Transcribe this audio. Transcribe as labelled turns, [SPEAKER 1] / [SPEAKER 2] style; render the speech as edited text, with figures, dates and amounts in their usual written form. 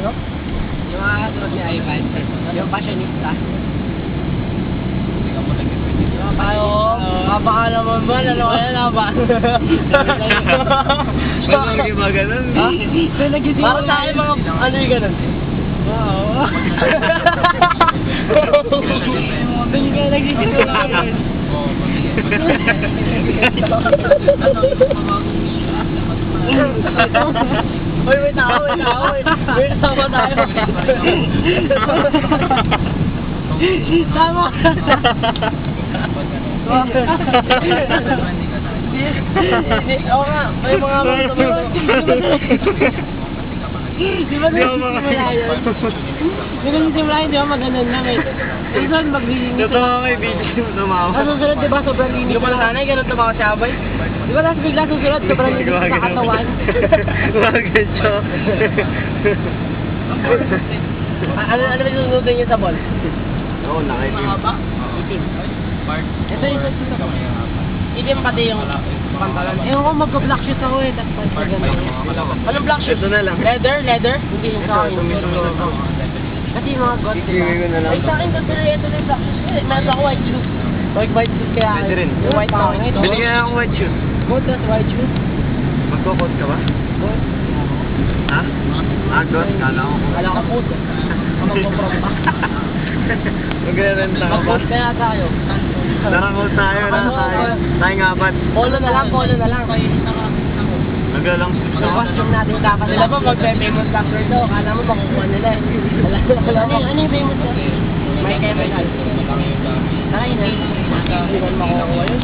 [SPEAKER 1] ano? Yung mga katulad ni Ivan. Yung fashionista. Ayo, baka naman ba? Ano kaya na ba?
[SPEAKER 2] Ba't lagi ba ganun?
[SPEAKER 1] Ha? Para sa akin mga ano yung ganun? Oo. Doon ka nagsisimula ngayon. Uy, may tao. May tao tayo. Tama. Oo nga, may mga di ba nagsisimula yun? Yung nagsisimula yun, di ba maganon na may minsan maglilinis.
[SPEAKER 2] Totoo may video tumawa.
[SPEAKER 1] Ang susunod, di ba sobrang linis? Hindi ko pala sanay, ganun tumawa si Abay. Di ba nasa bigla susunod, sobrang linis sa katawan?
[SPEAKER 2] Wagad siya.
[SPEAKER 1] Ano ba yung susunodin niyo sa ball?
[SPEAKER 2] Oo, nakaitim.
[SPEAKER 1] Itim. Ito yung susunod. Itim pati yung pantalan. Ewan ko mag-black shoes ako eh. Tapos ganun. Anong black shoes?
[SPEAKER 2] Ito na lang.
[SPEAKER 1] Leather? Hindi yung sa akin. Kasi yung mga god.
[SPEAKER 2] Ibigay ko na lang.
[SPEAKER 1] Ay sa akin doon tuloy ito na yung black shoes. Meron ako white shoes. White shoes kaya.
[SPEAKER 2] Pwede rin.
[SPEAKER 1] Yung white na ito.
[SPEAKER 2] Binigyan akong white shoes.
[SPEAKER 1] Good at white shoes.
[SPEAKER 2] Magkukot ka ba?
[SPEAKER 1] Good.
[SPEAKER 2] Ha? Agos? Kala ko.
[SPEAKER 1] Wala ka po. Magpaprom pa.
[SPEAKER 2] Magre-renta ka ba?
[SPEAKER 1] Mag-post kaya tayo.
[SPEAKER 2] Narakot tayo na tayo. Tayong apat.
[SPEAKER 1] Polo na lang.
[SPEAKER 2] Nagalang
[SPEAKER 1] Yung costume natin dapat. Sila ba magpe-famous actor daw? Kala mo makukuha nila eh. Ano yung famous actor? May Kevin Hall. Ay, hindi man makukuha yun.